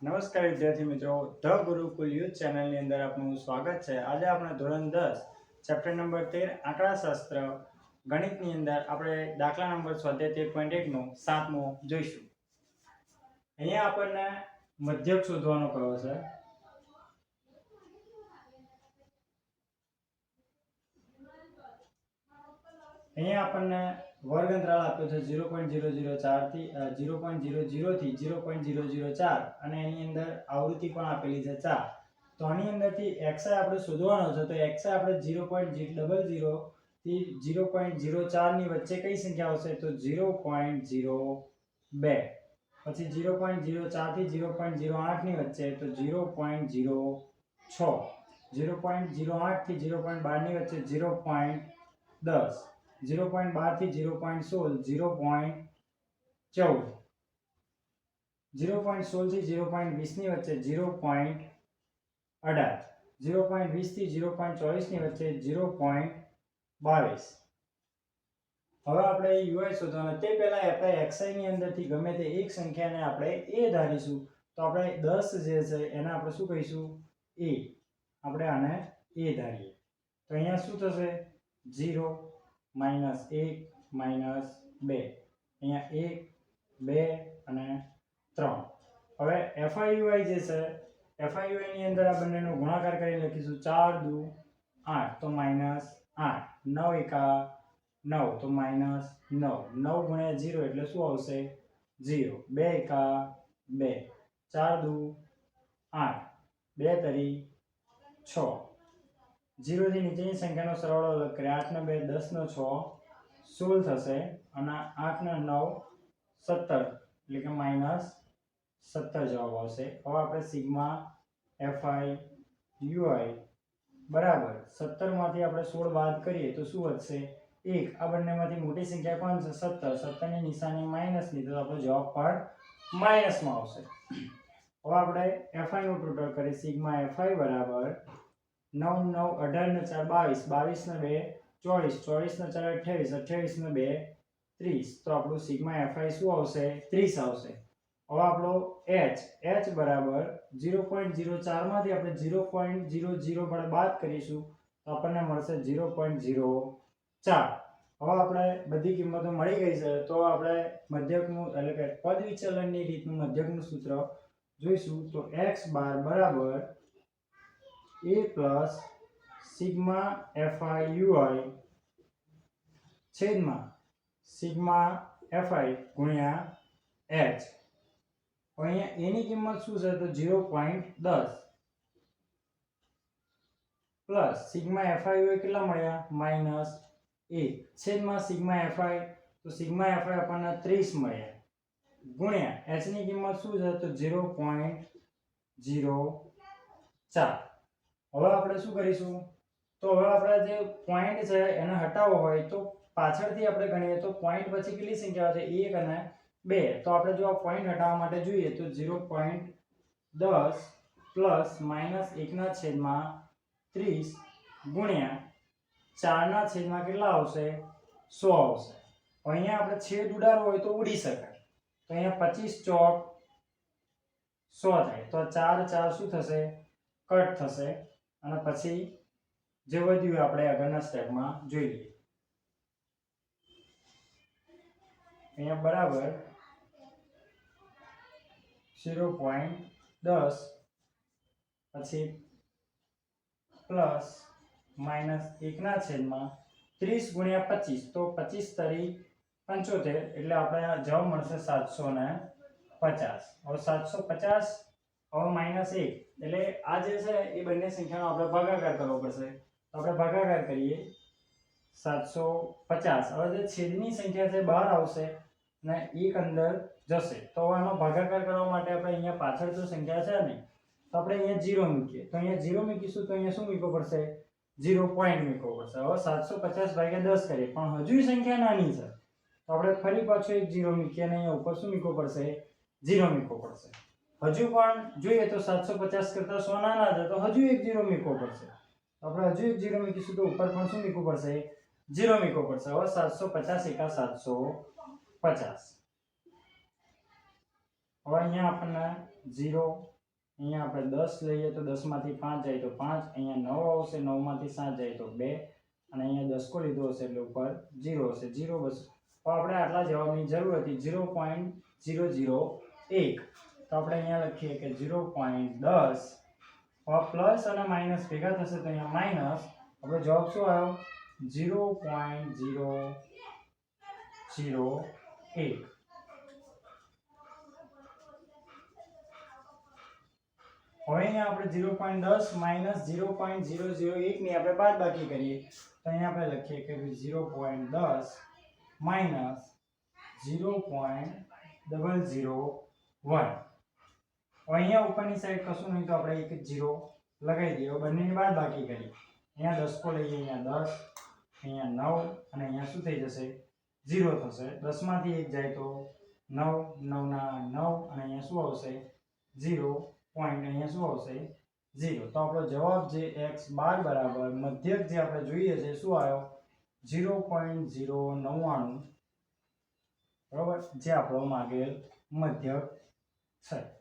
નમસ્કાર વિદ્યાર્થી મિત્રો, ધ ગુરુકુલ યુથ ચેનલની અંદર આપનું સ્વાગત છે। આજે આપણે ધોરણ 10 ચેપ્ટર નંબર 13 આંકડાશાસ્ત્ર ગણિતની અંદર આપણે દાખલા નંબર સ્વાધ્યાય 13.1 નો 7મો જોઈશું। અહીંયા આપણને મધ્યક શોધવાનો કહ્યો છે। અહીંયા આપણને વર્ગ અંતરાલ આપ્યો છે 0.004 થી 0.00 થી 0.004 અને એની અંદર આવૃત્તિ પણ આપેલી છે 4। તો આની અંદરથી xi આપણે શોધવાનો છે। તો xi આપણે 0.00 થી 0.04 ની વચ્ચે કઈ સંખ્યા આવશે? તો 0.02। પછી 0.04 થી 0.08 ની વચ્ચે તો 0.06। 0.08 થી 0.12 ની વચ્ચે 0.10। 0.12 થી 0.16 0.14। 0.16 થી 0.20 ની વચ્ચે 0.18। 0.20 થી 0.24 ની વચ્ચે 0.22। હવે આપણે ui શોધવાનો। તે પહેલા આપણે xi ની અંદરથી ગમે તે એક સંખ્યાને આપણે a ધારીશું। તો આપણે 10 જે છે એને આપણે શું કહીશું? a। આપણે આને a ધારીએ તો અહીંયા શું થશે? 0 -1 -2। અહીંયા 1 2 અને 3। હવે FIUI જે છે, FIUI ની અંદર આ બંનેનો ગુણાકાર કરીને લખીશું। 4 દુ 8 તો -8। 9 એકા 9 તો -9। 9 ગુણ્યા 0 એટલે શું આવશે? 0। 2 એકા 2। 4 દુ 8 2 તરી 6। 0 થી નીચેની સંખ્યાનો સરવાળો અલગ કરીએ। 8 ને 2 10 ને 6 16 થશે અને 8 ને 9 17 એટલે કે -17 જવાબ આવશે। હવે આપણે સિગ્મા FIUI બરાબર 17 માંથી આપણે 16 બાદ કરીએ તો શું વધશે? 1। આ બંનેમાંથી મોટી સંખ્યા કોણ છે? 17। 17 ની નિશાની માઈનસની તો આપણો જવાબ પણ માઈનસમાં આવશે। હવે આપણે FI નું ટોટલ કરીએ। સિગ્મા FI બરાબર 9 9 18 ને 4 22 22 ને 2 24 24 ને 4 28 28 ને 2 30 તો આપણું સિગ્મા FI શું આવશે? 30 આવશે। હવે આપણો h બરાબર 0.04 માંથી આપણે 0.00 વડે બાદ કરીશું તો આપણને મળશે 0.04। હવે આપણે બધી કિંમતો મળી ગઈ છે તો આપણે મધ્યકનું એટલે કે પદ વિચલનની રીતનું મધ્યકનું સૂત્ર જોઈશું। તો x બાર બરાબર a પ્લસ સિગ્મા FIUI છેદમાં સિગ્મા FI ગુણ્યા h। અહીંયા a ની કિંમત શું છે? તો 0.10 પ્લસ સિગ્મા FIUI કેટલા મળ્યા? -1 છેદમાં સિગ્મા FI તો સિગ્મા FI આપણને 30 મળ્યા ગુણ્યા h ની કિંમત શું છે? તો 0.04। હવે આપણે શું કરીશું? તો હવે આપણે જે પોઈન્ટ છે એને હટાવવો હોય તો પાછળથી આપણે ગણીએ તો પોઈન્ટ પછી કેટલી સંખ્યા છે? 1 અને 2। તો આપણે જો આ પોઈન્ટ હટાવવા માટે જોઈએ તો 0.10 પ્લસ -1 ના છેદમાં 30 ગુણ્યા 4 ના છેદમાં કેટલા આવશે? 100 આવશે। અહીંયા આપણે છેદ ઉડાડવો હોય તો ઉડી શકાય। તો અહીંયા 25 ચોક 100 થાય તો 4 4 શું થશે? કટ થશે અને પછી જે વધ્યું આપણે આગળના સ્ટેપમાં જોઈ લઈએ। અહીંયા બરાબર 0.10 પછી પ્લસ -1 ના છેદમાં 30 ગુણ્યા 25 તો 25 તરી 75 એટલે આપણે જવાબ મળશે 750। હવે 750 હવે -1 એટલે આ જે છે એ બંને સંખ્યાનો આપણે ભાગાકાર કરવો પડશે। તો આપણે ભાગાકાર કરીએ 750। હવે જે છેદની સંખ્યા છે બહાર આવશે ને 1 અંદર જશે તો આનો ભાગાકાર કરવા માટે આપણે અહીંયા પાછળ જો સંખ્યા છે ને તો આપણે અહીંયા 0 મૂકીએ। તો અહીંયા 0 મૂકીશું તો અહીંયા શું મૂકવો પડશે? 0 પોઈન્ટ મૂકવો પડશે। હવે 750 ભાગ્યા 10 કરીએ પણ હજુ સંખ્યા નાની છે તો આપણે ફરી પાછો એક 0 મૂકીએ અને અહીંયા ઉપર શું મૂકવો પડશે? 0 મૂકવો પડશે। હજુ પણ જોઈએ તો 750 કરતા 100 નાના છે તો હજુ એક 0 મૂકવો પડશે। આપણે હજુ એક 0 મૂકીશું તો ઉપર પણ શું મૂકવું પડશે? 0 મૂકવો પડશે। હવે 750 એકા 750। હવે અહીંયા આપણને 0, અહીંયા આપણે 10 લઈએ તો 10 માંથી 5 જાય તો 5, અહીંયા 9 આવશે, 9 માંથી 7 જાય તો 2, અને અહીંયા 10 કો લીધો હશે એટલે ઉપર 0 હશે, 0 બસ. તો આપણે આટલા જવાબની જરૂર હતી 0.001. તો આપણે અહીંયા લખીએ કે 0.10 પ્લસ અને માઇનસ ભેગા થશે તો અહીંયા માઇનસ. આપણો જવાબ શું આવ્યો? 0.001. હવે અહીંયા આપણે 0.10 માઇનસ 0.001 ની આપણે બાદબાકી કરીએ તો અહીંયા આપણે લખીએ કે 0.10 માઇનસ 0.001. અહીંયા ઉપરની સાઈડ કશું નહીં તો આપણે એક 0 લગાવી દઈએ. બંનેની બાદબાકી કરીએ. અહીંયા 10 કો લઈએ, અહીંયા 10, અહીંયા 9, અને અહીંયા શું થઈ જશે? 0 થશે. 10 માંથી 1 જાય તો 9, 9 ના 9, અને અહીંયા શું આવશે? 0. પોઈન્ટ અહીંયા શું આવશે? 0. તો આપણો જવાબ જે x12 બરાબર મધ્યક જે આપણે જોઈએ છે શું આવ્યો? 0.099. બરાબર, જે આપણો માંગેલ મધ્યક છે.